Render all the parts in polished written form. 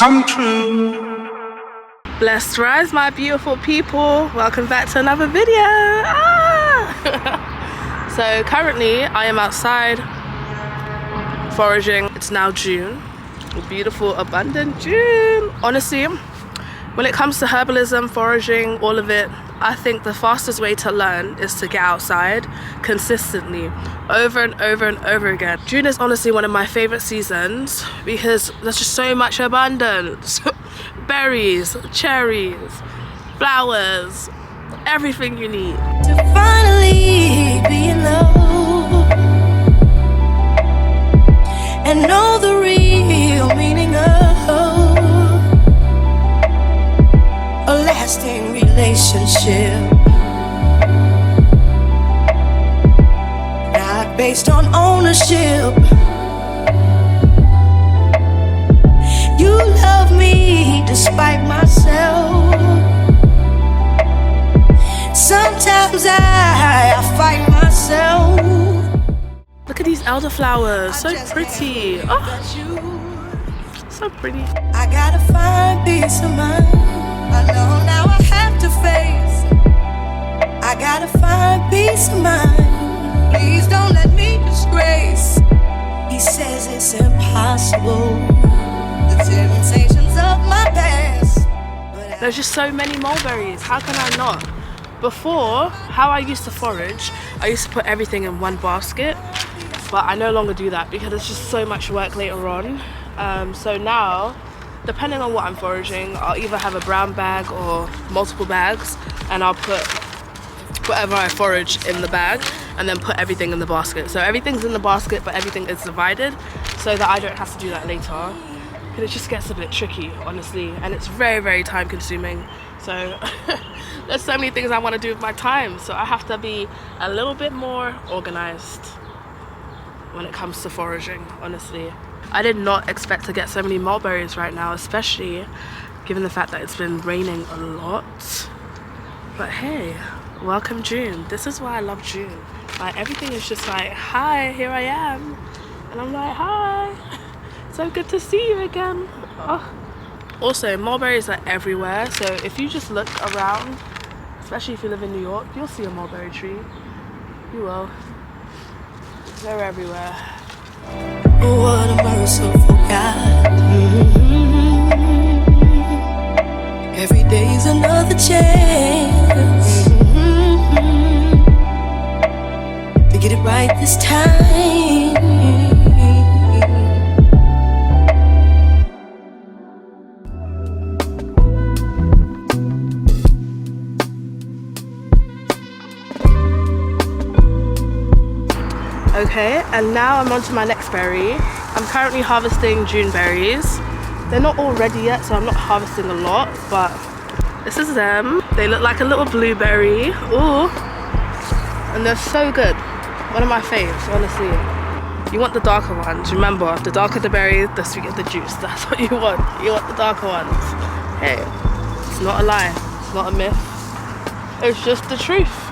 come true. Blessed rise, my beautiful people. Welcome back to another video. So currently I am outside foraging. It's now June, a beautiful abundant June. Honestly, when it comes to herbalism, foraging, all of it, I think the fastest way to learn is to get outside consistently, over and over and over again. June is honestly one of my favorite seasons because there's just so much abundance. Berries, cherries, flowers, everything you need. To finally be in love and know the real meaning of a lasting relationship, not based on ownership. You love me despite myself. Sometimes I fight myself. Look at these elderflowers, so pretty. Oh, so pretty. I gotta find peace of mind. I know now I have to face. I gotta find peace of mind. Please don't let me disgrace. He says it's impossible. The temptations of my past. There's just so many mulberries. How can I not? Before, how I used to forage, I used to put everything in one basket, but I no longer do that because it's just so much work later on. So now, depending on what I'm foraging, I'll either have a brown bag or multiple bags, and I'll put whatever I forage in the bag and then put everything in the basket. So everything's in the basket, but everything is divided so that I don't have to do that later. And it just gets a bit tricky, honestly, and it's very, very time consuming. So there's so many things I want to do with my time, so I have to be a little bit more organized when it comes to foraging, honestly. I did not expect to get so many mulberries right now, especially given the fact that it's been raining a lot. But hey, welcome June. This is why I love June. Like, everything is just like, hi, here I am. And I'm like, hi, so good to see you again. Oh. Also, mulberries are everywhere, so if you just look around, especially if you live in New York, you'll see a mulberry tree. You will. They're everywhere. What a merciful God. Every day's another chance to get it right this time. Okay, and now I'm on to my next berry. I'm currently harvesting June berries. They're not all ready yet, so I'm not harvesting a lot, but this is them. They look like a little blueberry. Ooh, and they're so good. One of my faves, honestly. You want the darker ones. Remember, the darker the berry, the sweeter the juice. That's what you want. You want the darker ones. Hey, it's not a lie. It's not a myth. It's just the truth.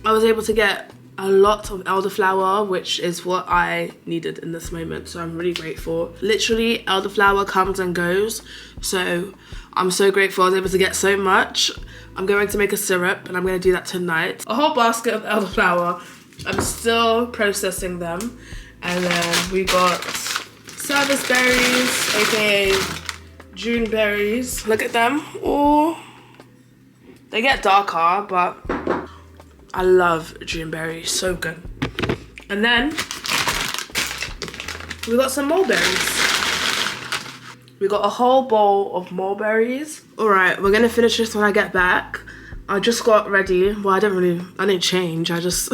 I was able to get a lot of elderflower, which is what I needed in this moment, so I'm really grateful. Literally, elderflower comes and goes, so I'm so grateful I was able to get so much. I'm going to make a syrup, and I'm going to do that tonight. A whole basket of elderflower. I'm still processing them. And then we got service berries, aka June berries. Look at them. Oh, they get darker, but I love June berries, so good. And then We got some mulberries. We got a whole bowl of mulberries. All right, we're gonna finish this when I get back. I just got ready. Well, I didn't change. I just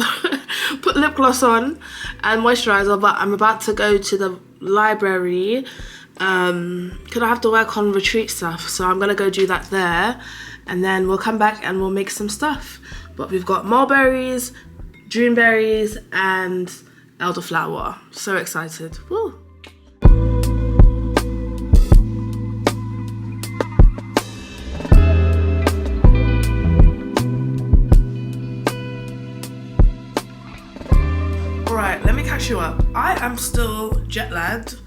put lip gloss on and moisturizer, but I'm about to go to the library because I have to work on retreat stuff. So I'm gonna go do that there, and then we'll come back and we'll make some stuff. But we've got mulberries, juneberries, and elderflower. So excited. Woo. Alright, let me catch you up. I am still jet lagged.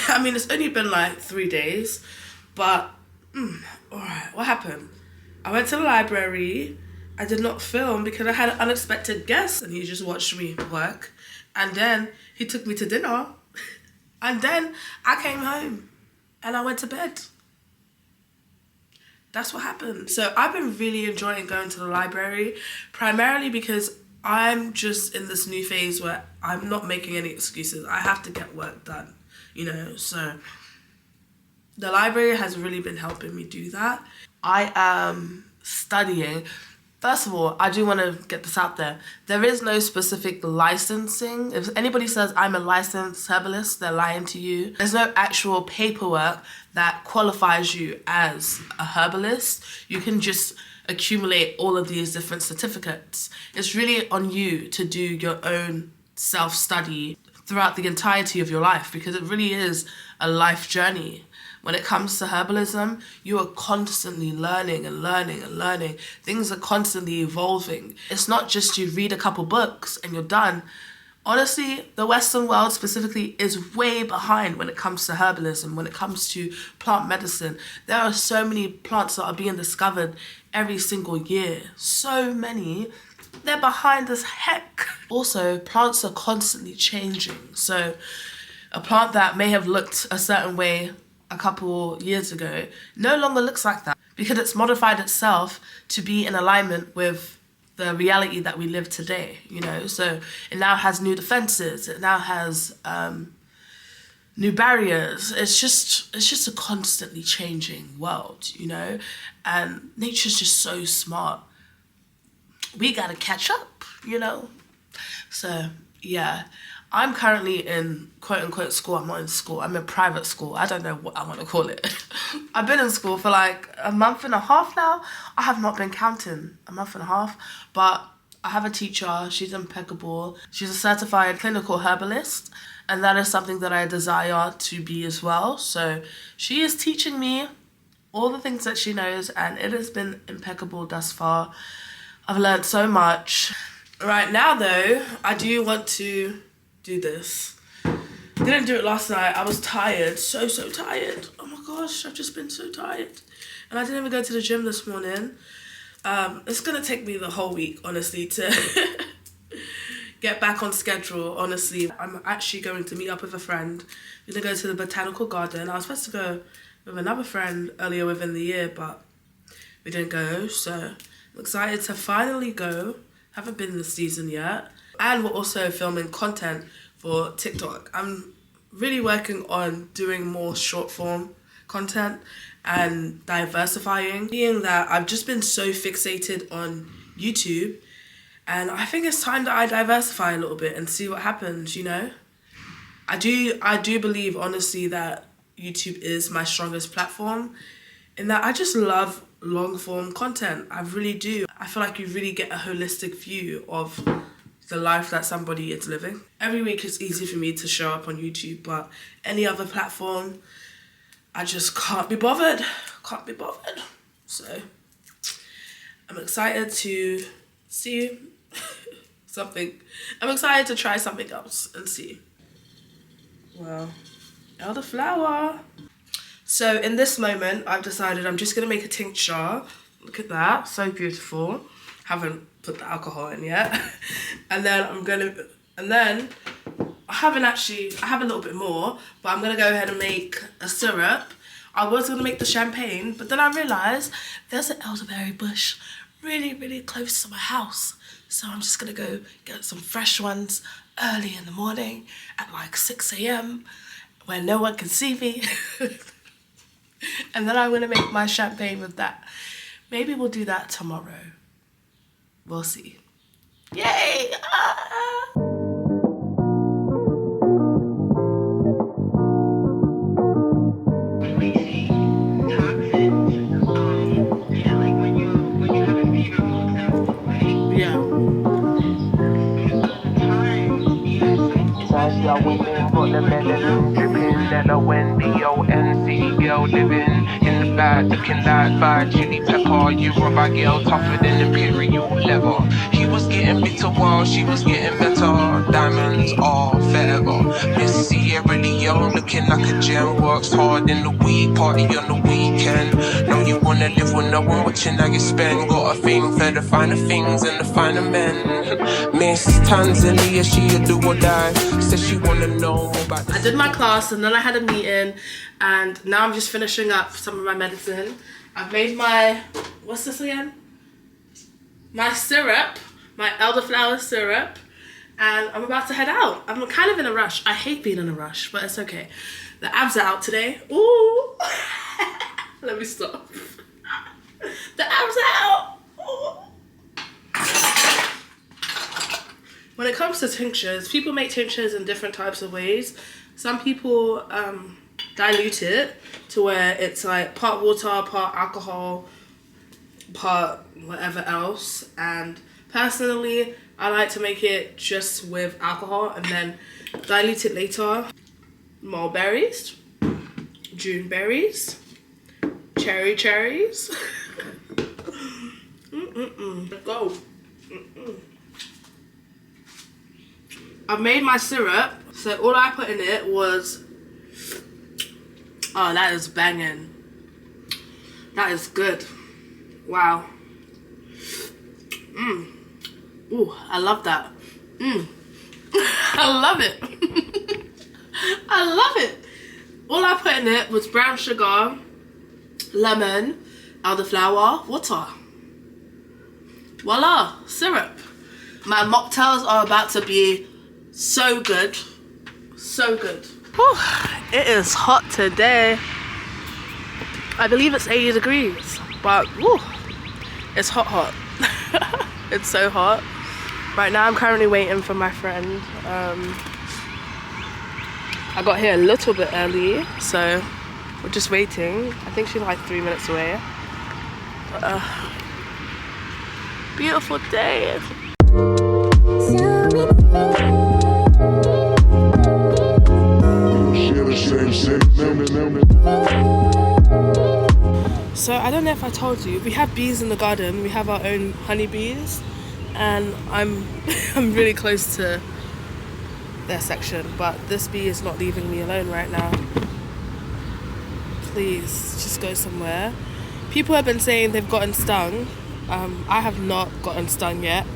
I mean, it's only been like 3 days, but alright, what happened? I went to the library. I did not film because I had an unexpected guest and he just watched me work, and then he took me to dinner, and then I came home and I went to bed. That's what happened. So I've been really enjoying going to the library, primarily because I'm just in this new phase where I'm not making any excuses. I have to get work done, you know, so the library has really been helping me do that. I am studying. First of all, I do want to get this out there. There is no specific licensing. If anybody says I'm a licensed herbalist, they're lying to you. There's no actual paperwork that qualifies you as a herbalist. You can just accumulate all of these different certificates. It's really on you to do your own self-study throughout the entirety of your life, because it really is a life journey. When it comes to herbalism, you are constantly learning and learning and learning. Things are constantly evolving. It's not just you read a couple books and you're done. Honestly, the Western world specifically is way behind when it comes to herbalism, when it comes to plant medicine. There are so many plants that are being discovered every single year. So many. They're behind as heck. Also, plants are constantly changing. So a plant that may have looked a certain way a couple years ago no longer looks like that, because it's modified itself to be in alignment with the reality that we live today, you know. So it now has new defenses, it now has new barriers. It's just a constantly changing world, you know, and nature's just so smart. We gotta catch up, you know. So yeah, I'm currently in quote-unquote school. I'm not in school. I'm in private school. I don't know what I want to call it. I've been in school for like a month and a half now. I have not been counting. A month and a half. But I have a teacher. She's impeccable. She's a certified clinical herbalist. And that is something that I desire to be as well. So she is teaching me all the things that she knows. And it has been impeccable thus far. I've learned so much. Right now, though, I do want to do this. Didn't do it last night. I was tired, so tired. Oh my gosh, I've just been so tired. And I didn't even go to the gym this morning. It's gonna take me the whole week, honestly, to get back on schedule, honestly. I'm actually going to meet up with a friend. We're gonna go to the botanical garden. I was supposed to go with another friend earlier within the year, but we didn't go, so I'm excited to finally go. Haven't been this season yet. And we're also filming content for TikTok. I'm really working on doing more short form content and diversifying. Being that I've just been so fixated on YouTube, and I think it's time that I diversify a little bit and see what happens, you know? I do believe, honestly, that YouTube is my strongest platform, in that I just love long form content. I really do. I feel like you really get a holistic view of the life that somebody is living. Every week it's easy for me to show up on YouTube, but any other platform, I just can't be bothered. So I'm excited to see something. I'm excited to try something else and see. Wow, elderflower. So in this moment, I've decided I'm just gonna make a tincture. Look at that, so beautiful. Haven't put the alcohol in yet. And then I have a little bit more, but I'm gonna go ahead and make a syrup. I was gonna make the champagne, but then I realized there's an elderberry bush really, really close to my house. So I'm just gonna go get some fresh ones early in the morning at like 6 a.m. where no one can see me. And then I'm gonna make my champagne with that. Maybe we'll do that tomorrow. We'll see. Yay! Wendy, girl living in the bag, looking like by chili pepper. You rubber girl tougher than imperial leather. He was getting bitter while she was getting better. Diamonds are forever. Miss Sierra Leone looking like a gem. Works hard in the week, party on the weekend. Know you wanna live with no one watching how you spend. Got a thing for the finer things and the finer men. Miss Tanzania, she a do or die. Says she wanna know more about I did my class and then I had a meeting, and now I'm just finishing up some of my medicine. I've made my, what's this again? My syrup, my elderflower syrup, and I'm about to head out. I'm kind of in a rush. I hate being in a rush, but it's okay. The abs are out today. Ooh. Let me stop. The abs are out. Ooh. When it comes to tinctures, people make tinctures in different types of ways. Some people dilute it to where it's like part water, part alcohol, part whatever else. And personally, I like to make it just with alcohol and then dilute it later. Mulberries, June berries, cherries. Go. I've made my syrup, so all I put in it was, oh, that is banging. That is good. Wow. Ooh, I love that. I love it. I love it. All I put in it was brown sugar, lemon, elderflower, water. Voila, syrup. My mocktails are about to be so good. So good. Whew, it is hot today. I believe it's 80 degrees, but whew, it's hot. It's so hot. Right now I'm currently waiting for my friend. I got here a little bit early, so we're just waiting. I think she's like 3 minutes away. Beautiful day. So I don't know if I told you, we have bees in the garden. We have our own honeybees, and I'm really close to their section, but this bee is not leaving me alone right now. Please just go somewhere. People have been saying they've gotten stung. I have not gotten stung yet,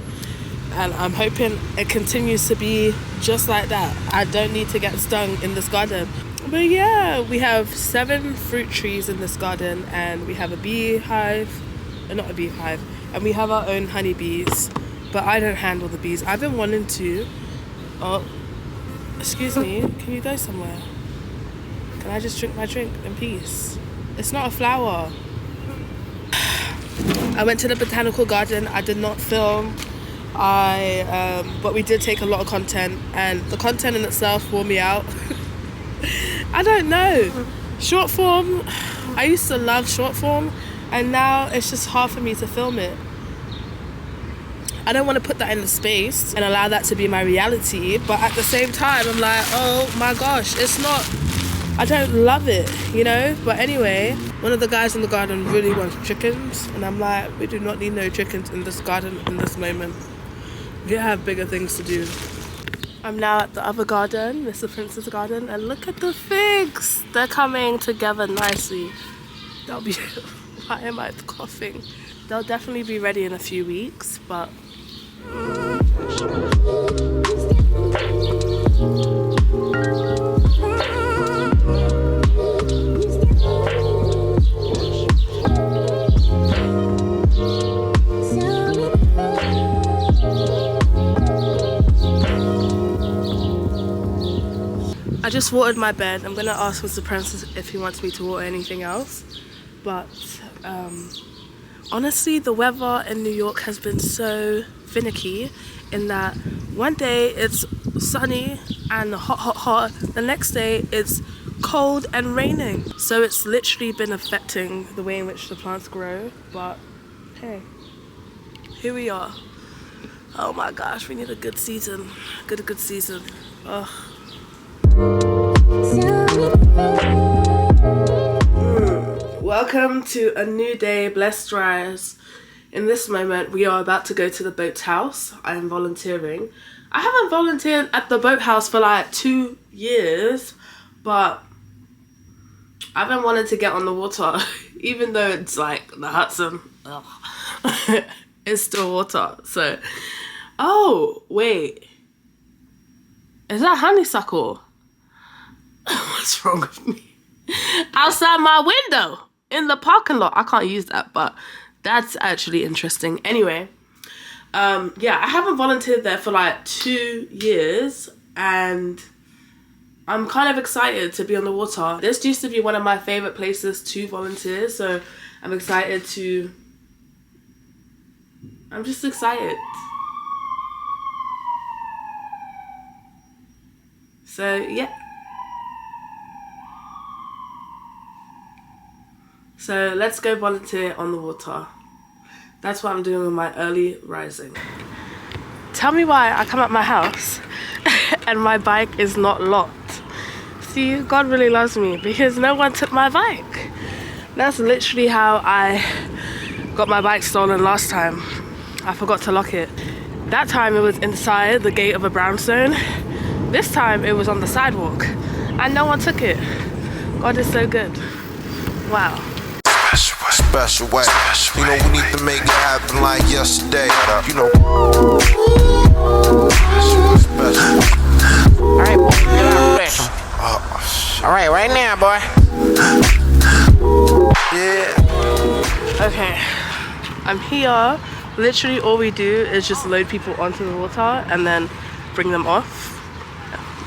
and I'm hoping it continues to be just like that. I don't need to get stung in this garden. But yeah, we have 7 fruit trees in this garden, and we have a beehive, not a beehive, and we have our own honeybees, but I don't handle the bees. I've been wanting to. Oh, excuse me, can you go somewhere? Can I just drink my drink in peace? It's not a flower. I went to the botanical garden. I did not film. But we did take a lot of content, and the content in itself wore me out. I don't know. Short form, I used to love short form, and now it's just hard for me to film it. I don't want to put that in the space and allow that to be my reality, but at the same time, I'm like, oh my gosh, it's not, I don't love it, you know? But anyway, one of the guys in the garden really wants chickens, and I'm like, we do not need no chickens in this garden in this moment. We have bigger things to do. I'm now at the other garden, Mr. Prince's garden, and look at the figs. They're coming together nicely. They'll be, why am I coughing? They'll definitely be ready in a few weeks, but. I just watered my bed. I'm gonna ask Mr. Francis if he wants me to water anything else. But honestly, the weather in New York has been so finicky in that one day it's sunny and hot. The next day it's cold and raining. So it's literally been affecting the way in which the plants grow. But hey, here we are. Oh my gosh, we need a good season. Good season. Ugh. Welcome to a new day, blessed rise. In this moment, we are about to go to the boathouse. I am volunteering. I haven't volunteered at the boathouse for like 2 years, but I've been wanting to get on the water, even though it's like the Hudson. It's still water. So, oh wait, is that honeysuckle? What's wrong with me? Outside my window in the parking lot. I can't use that, but that's actually interesting. Anyway, yeah, I haven't volunteered there for like 2 years and I'm kind of excited to be on the water. This used to be one of my favorite places to volunteer, so I'm excited to... I'm just excited. So, yeah. So let's go volunteer on the water. That's what I'm doing with my early rising. Tell me why I come at my house and my bike is not locked. See, God really loves me because no one took my bike. That's literally how I got my bike stolen last time. I forgot to lock it. That time it was inside the gate of a brownstone. This time it was on the sidewalk and no one took it. God is so good. Wow. Special way. You know, we need to make it happen like yesterday. You know. Alright, boy, get out there. Alright, right now, boy. Yeah. Okay, I'm here. Literally all we do is just load people onto the water and then bring them off.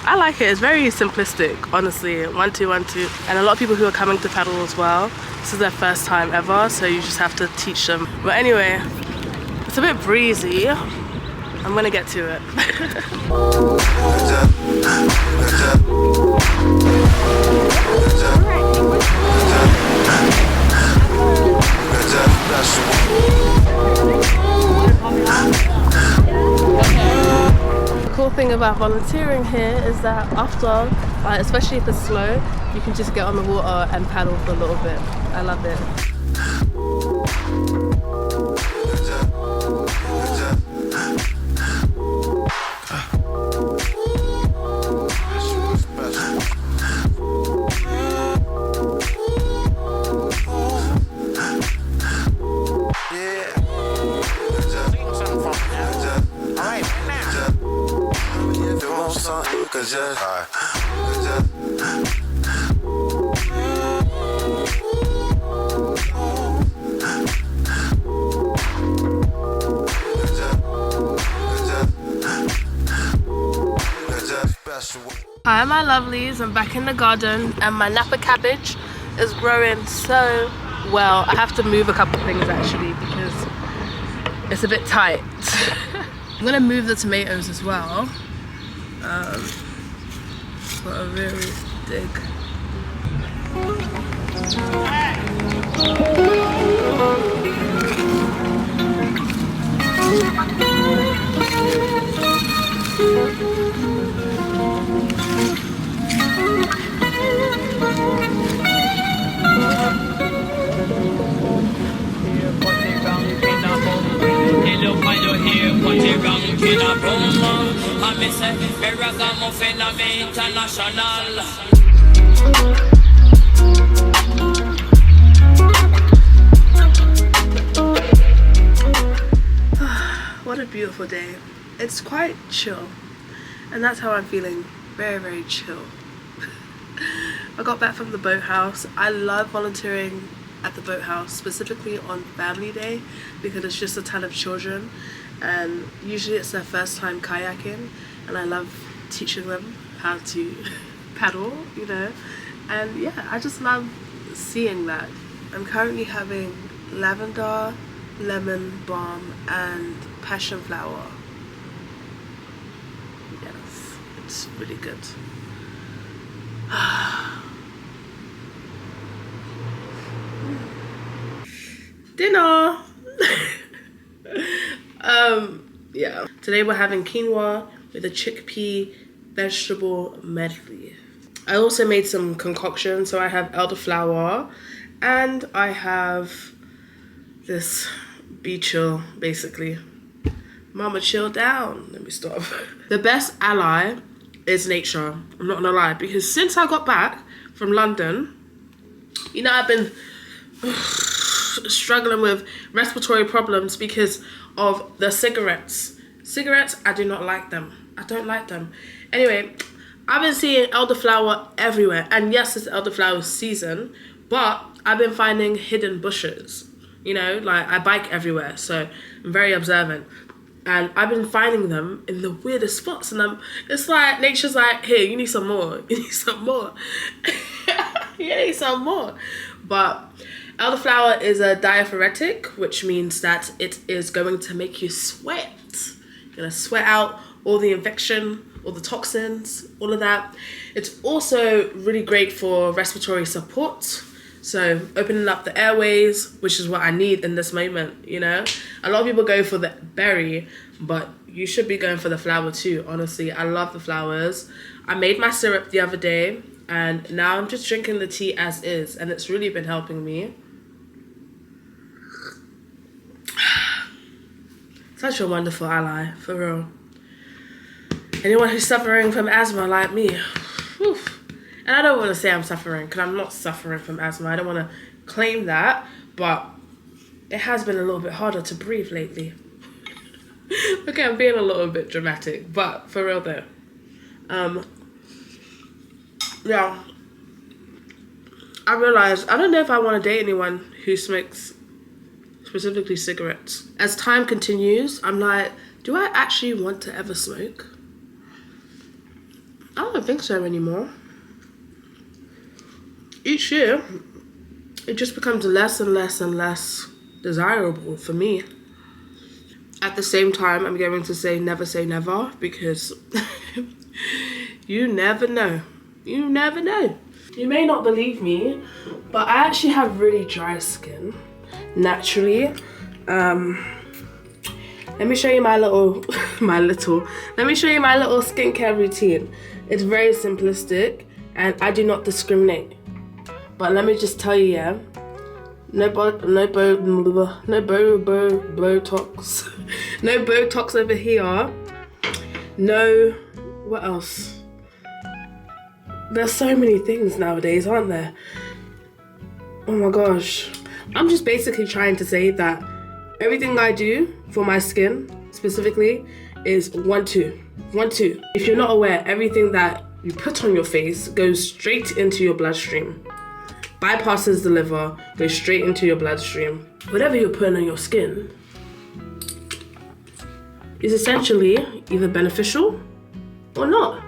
I like it. It's very simplistic, honestly. 1, 2, 1, 2. And a lot of people who are coming to paddle as well. This is their first time ever, so you just have to teach them. But anyway, it's a bit breezy. I'm gonna get to it. The cool thing about volunteering here is that after, especially if it's slow, you can just get on the water and paddle for a little bit. I love it. Hi my lovelies, I'm back in the garden and my Napa cabbage is growing so well. I have to move a couple things actually because it's a bit tight. I'm gonna move the tomatoes as well. For a very dig. What a beautiful day. It's quite chill, and that's how I'm feeling. Very chill. I got back from the boathouse. I love volunteering at the boathouse, specifically on family day, because it's just a ton of children and usually it's their first time kayaking, and I love teaching them how to pedal, you know. And yeah, I just love seeing that. I'm currently having lavender, lemon balm and passion flower. Yes, it's really good. Dinner. Yeah, today we're having quinoa with a chickpea vegetable medley. I also made some concoction, so I have elderflower and I have this bee chill, basically. Mama, chill down. Let me stop. The best ally is nature. I'm not gonna lie, because since I got back from London, you know, I've been struggling with respiratory problems because of the cigarettes. Cigarettes, I do not like them. I don't like them. Anyway, I've been seeing elderflower everywhere. And yes, it's elderflower season, but I've been finding hidden bushes. You know, like I bike everywhere, so I'm very observant. And I've been finding them in the weirdest spots. And it's like, nature's like, here, you need some more. You need some more. You need some more. But elderflower is a diaphoretic, which means that it is going to make you sweat. You're gonna sweat out all the infection, all the toxins, all of that. It's also really great for respiratory support. So opening up the airways, which is what I need in this moment, you know? A lot of people go for the berry, but you should be going for the flower too, honestly. I love the flowers. I made my syrup the other day, and now I'm just drinking the tea as is, and it's really been helping me. Such a wonderful ally, for real. Anyone who's suffering from asthma like me, whew. And I don't want to say I'm suffering, because I'm not suffering from asthma. I don't want to claim that, but it has been a little bit harder to breathe lately. Okay, I'm being a little bit dramatic, but for real though. Yeah. I realized, I don't know if I want to date anyone who smokes specifically cigarettes. As time continues, I'm like, do I actually want to ever smoke? I don't think so anymore. Each year, it just becomes less and less and less desirable for me. At the same time, I'm going to say never, because you never know. You never know. You may not believe me, but I actually have really dry skin, naturally. Let me show you my little skincare routine. It's very simplistic, and I do not discriminate. But let me just tell you, yeah, no Botox, no Botox over here. No, what else? There's so many things nowadays, aren't there? Oh my gosh. I'm just basically trying to say that everything I do for my skin specifically is 1-2. 1-2. If you're not aware, everything that you put on your face goes straight into your bloodstream. Bypasses the liver, goes straight into your bloodstream. Whatever you're putting on your skin is essentially either beneficial or not.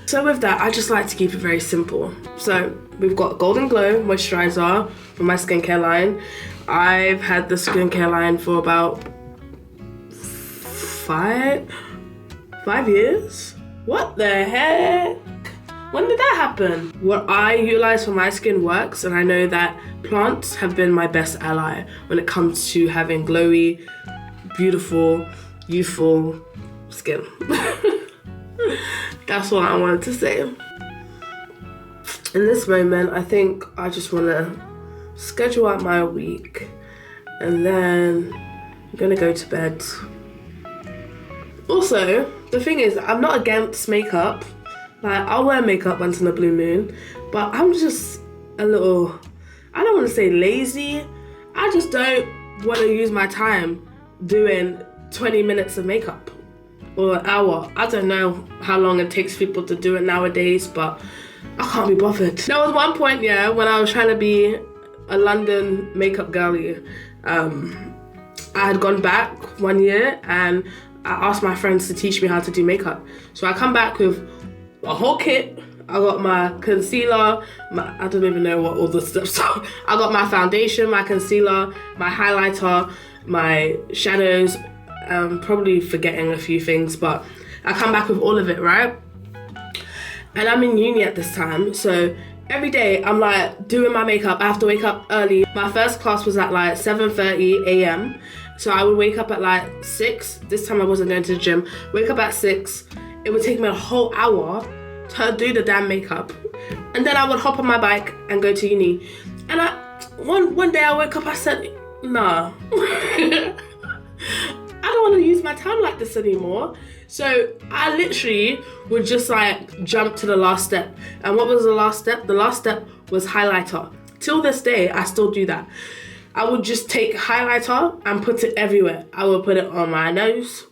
So with that, I just like to keep it very simple. So we've got Golden Glow moisturizer from my skincare line. I've had the skincare line for about 5 years. What the heck? When did that happen? What I utilize for my skin works, and I know that plants have been my best ally when it comes to having glowy, beautiful, youthful skin. That's what I wanted to say. In this moment, I think I just want to schedule out my week, and then I'm gonna go to bed. Also, the thing is, I'm not against makeup. Like, I'll wear makeup once in a blue moon, but I'm just a little, I don't want to say lazy. I just don't want to use my time doing 20 minutes of makeup or an hour. I don't know how long it takes people to do it nowadays, but I can't be bothered. There was one point, yeah, when I was trying to be a London makeup girlie. I had gone back 1 year and I asked my friends to teach me how to do makeup. So I come back with a whole kit. I got my concealer, I don't even know what all the steps are. I got my foundation, my concealer, my highlighter, my shadows. I'm probably forgetting a few things, but I come back with all of it, right? And I'm in uni at this time, so every day I'm like doing my makeup. I have to wake up early. My first class was at like 7:30 a.m. So I would wake up at like 6. This time I wasn't going to the gym. Wake up at 6. It would take me a whole hour to do the damn makeup. And then I would hop on my bike and go to uni. And one day I woke up, I said, nah. I don't want to use my time like this anymore. So I literally would just like jump to the last step. And what was the last step? The last step was highlighter. Till this day, I still do that. I would just take highlighter and put it everywhere. I would put it on my nose,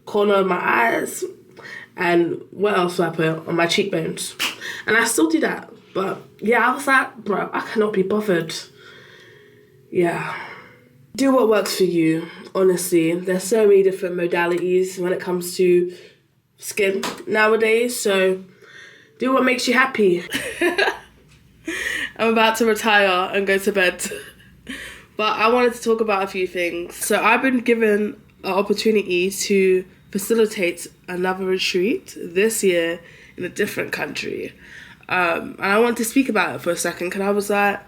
corner of my eyes, and what else do I put? On my cheekbones. And I still do that. But yeah, I was like, bro, I cannot be bothered. Yeah. Do what works for you, honestly. There's so many different modalities when it comes to skin nowadays, so do what makes you happy. I'm about to retire and go to bed, but I wanted to talk about a few things. So I've been given an opportunity to facilitate another retreat this year in a different country, and I wanted to speak about it for a second because I was like,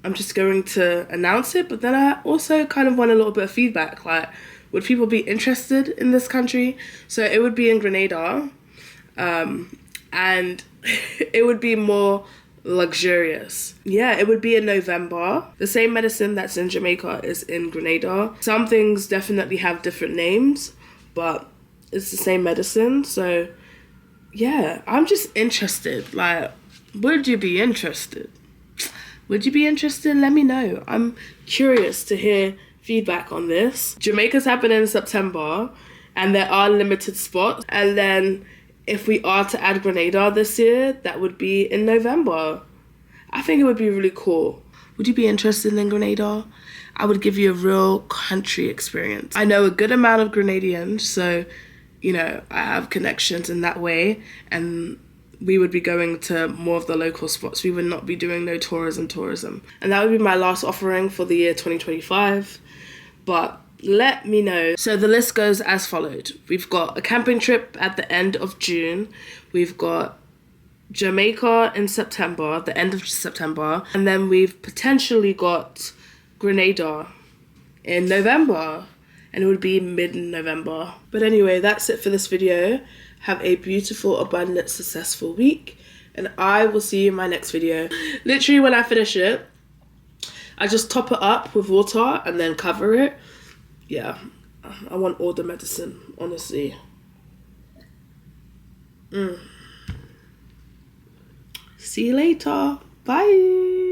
I'm just going to announce it, but then I also kind of want a little bit of feedback. Like, would people be interested in this country? So it would be in Grenada, and it would be more luxurious. Yeah, it would be in November. The same medicine that's in Jamaica is in Grenada. Some things definitely have different names, but it's the same medicine. So yeah, I'm just interested. Like, would you be interested? Would you be interested? Let me know. I'm curious to hear feedback on this. Jamaica's happening in September, and there are limited spots. And then if we are to add Grenada this year, that would be in November. I think it would be really cool. Would you be interested in Grenada? I would give you a real country experience. I know a good amount of Grenadians, so, you know, I have connections in that way, and we would be going to more of the local spots. We would not be doing no tourism. And that would be my last offering for the year 2025. But let me know. So the list goes as followed. We've got a camping trip at the end of June. We've got Jamaica in September, the end of September. And then we've potentially got Grenada in November. And it would be mid-November. But anyway, that's it for this video. Have a beautiful, abundant, successful week. And I will see you in my next video. Literally, when I finish it, I just top it up with water and then cover it. Yeah, I want all the medicine, honestly. See you later. Bye.